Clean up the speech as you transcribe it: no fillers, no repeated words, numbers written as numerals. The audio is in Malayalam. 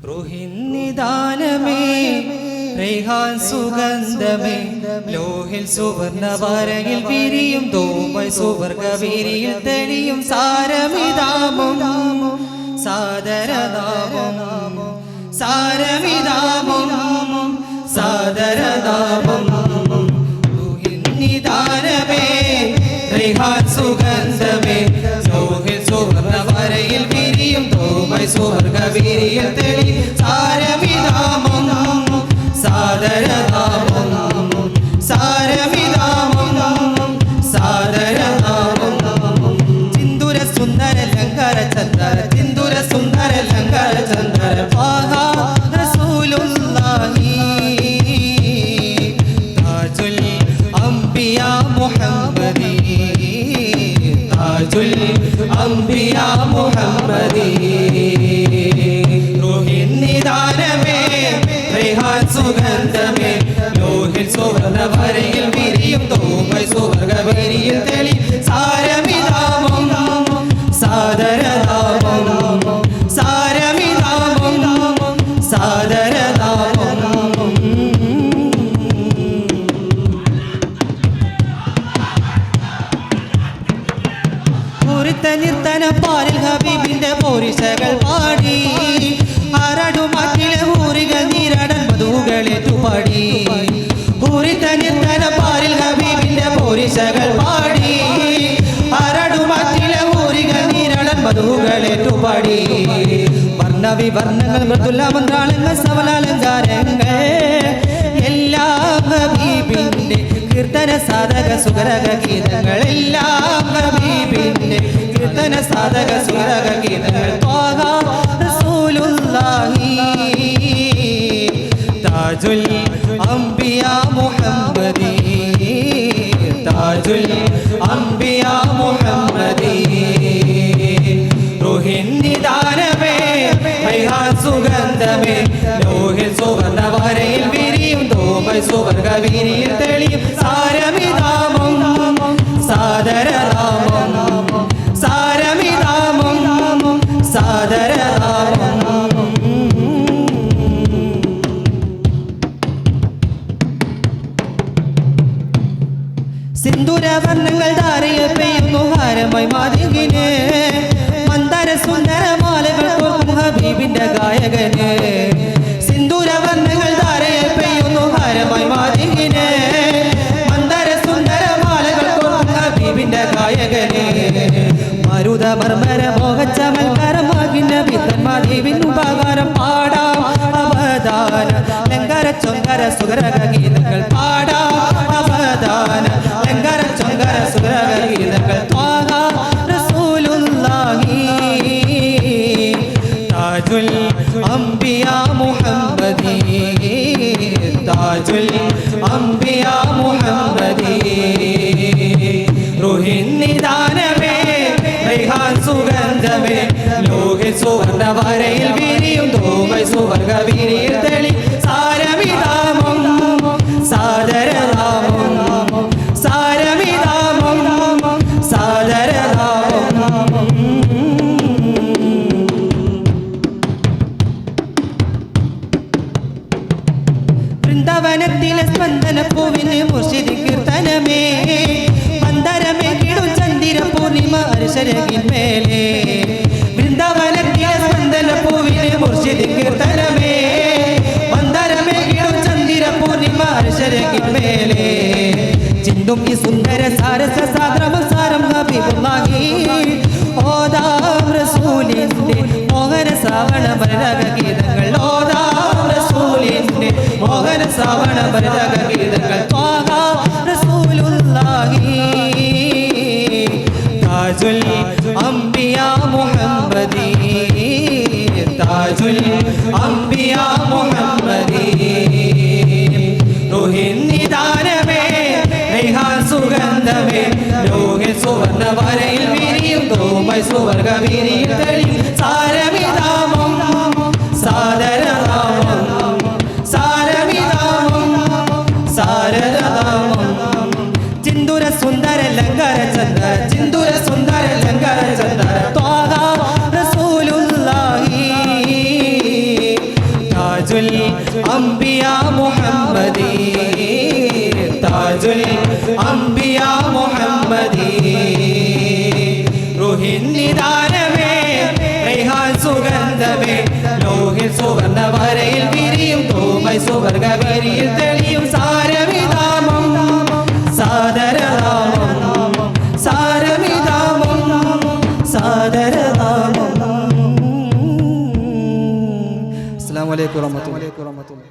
റുഹിന്നിദാനമേ റൈഹാൻ സുഗന്ധമേ ലോഹിൽ സുവർണവരയിൽ വിരിയും തോമൈ സുവർഗവീരിയിൽ തെളിയും സാരമിതാമം സാദരനാമം സാരമിതാമം സാദരനാമം റുഹിന്നിദാനമേ റൈഹാൻ സുഗന്ധമേ ലോഹിൽ സുവർണവരയിൽ വിരിയും തോമൈ സുവർഗവീരിയിൽ തെളിയും സാരമിതാമം സാദരനാമം സാരമിതാമം സാദരനാമം സിന്ദൂര സുന്ദര ലങ്കര ചന്ദര സിന്ദൂര സുന്ദര ലങ്കര ചന്ദര ഫാഹാ റസൂലുള്ളാഹി താജുൽ അംബിയാ മുഹമ്മദി താജുൽ അംബിയാ മുഹമ്മദി റുഹിന്നിദാനമേ റൈഹാൻ സുഗന്ധമേ ലോഹിൽ സുവർണവരയിൽ വിരിയും തോമൈ സുവർഗവീരിയിൽ തെളി സാരമിതാമം സാദരനാമം സാരമിതാമം സാദരനാമം നിർത്തന പാലിൽ ഹബീബിന്റെ പോരിശകൾ പാടി ആറാടുമാറ്റിലെ ഊറികൾ നീരാടൻ മധുകളേറ്റുപാടി ഊരിത്തനിർത്തന പാലിൽ ഹബീബിന്റെ പോരിശകൾ പാടി ആറാടുമാറ്റിലെ ഊറികൾ നീരാടൻ മധുകളേറ്റുപാടി വർണ്ണവിവർണ്ണങ്ങൾ മൃദുല മന്ത്രാളങ്ങൾ സവലാലങ്കാരങ്ങൾ എല്ലാം ഹബീബിന്റെ കീർത്തന സാധക സുഗരക ഗീതങ്ങൾ എല്ലാം ഹബീബിന്റെ കീർത്തന സാധക സുഗരക ഗീതങ്ങൾ ത്വാഹാ റസൂലുള്ളാഹി താജുൽ അംബിയാ മുഹമ്മദി താജുൽ അംബിയാ മുഹമ്മദി റുഹിന്നിദാനമേ റൈഹാൻ സുഗന്ധമേ ലോഹിൽ സുവർണവരയിൽ വിരിയും തോമൈ സുവർഗവീരിയിൽ തെളിയും സാരമിതാമം സാദരനാമം സാരമിതാമം സാദരനാമം സിന്ദൂരവർണ്ണങ്ങൾ ധാരയിൽ പെയ്യുന്നു ഹാരമായി മാതികിന് മന്ദര സുന്ദരമാലകൾ തോർക്കും ഹബീബിന്റെ ഗായകന് സിന്ദൂരവർണ്ണങ്ങൾ ധാരയിൽ പെയ്യുന്നു ഹാരമായി മാതികിന് മന്ദര സുന്ദരമാലകൾ തോർക്കും ഹബീബിന്റെ ഗായകന് മരുത മർമര മോഹച്ചമൽക്കാരമാകിന്റെ വിത്തന്മാദീവിൻ ഉപകാരം പാടാം അവദാന ലങ്കര ചൊങ്കര സുഗരക ഗീതങ്ങൾ പാടാം അവദാന ലങ്കര ചൊങ്കര സുഗരക ഗീതങ്ങൾ ത്വാഹാ റസൂലുള്ളാഹി താജുൽ അംബിയാ മുഹമ്മദി താജുൽ അംബിയാ മുഹമ്മദി റുഹിന്നിദാനമേ റൈഹാൻ സുഗന്ധമേ ലോഹിൽ സുവർണവരയിൽ വിരിയും തോമൈ സുവർഗവീരിയിൽ തെളി സാരമിതാമം സാദരനാമം സാരമിതാമം സാദരനാമം വൃന്ദാവനത്തിലെ സ്പന്ദനപ്പൂവിന് മുർശിദി കീർത്തനമേ മന്ദരമേ കിടും ചന്ദിര പൂർണിമ അർശരകിന്മേലേ വൃന്ദാവനത്തിലെ സ്പന്ദനപ്പൂവിന് മുർശിദി കീർത്തനമേ മന്ദരമേ കിടും ചന്ദിര പൂർണിമ അർശരകിന്മേലേ ചിന്തും ഈ സുന്ദര സാരസ സാദ്രമം സാരം ഹബീബുള്ളാഹി ഓദാം റസൂലിന്റെ മോഹന സാവണ ഭരതക ഗീതങ്ങൾ ഓദാം റസൂലിന്റെ മോഹന സാവണ ഭരതക ഗീതങ്ങൾ ത്വാഹാ റസൂലുള്ളാഹി താജുൽ അംബിയാ മുഹമ്മദി താജുൽ അംബിയാ മുഹമ്മദി റുഹിന്നിദാനമേ റൈഹാൻ സുഗന്ധമേ ലോഹിൽ സുവർണവരയിൽ വിരിയും തോമൈ സുവർഗവീരിയിൽ തെളിയും സാരമിതാമം സാദരനാമം സാരമിതാമം സാരനാമം ചിന്ദുര സുന്ദര ലങ്കര ചന്ദര ചിന്ദുര സുന്ദര ലങ്കര ചന്ദര ത്വാഹാ റസൂലുള്ളാഹി താജുൽ അംബിയ മുഹമ്മദി താജുൽ അംബിയ മുഹമ്മദി റൂഹിൻ നിദാനമേ റൈഹാൻ സുഗന്ധമേ ലോഹിൽ സുവർണ വരയിൽ വിരിയും തോമൈ സുവർഗവരിയിൽ തെളിയും സാരമിതാമം സാദരനാമം സാരമിതാമം സാദരനാമം. അസ്സലാമു അലൈക്കും വറഹ്മത്തുള്ളാഹി.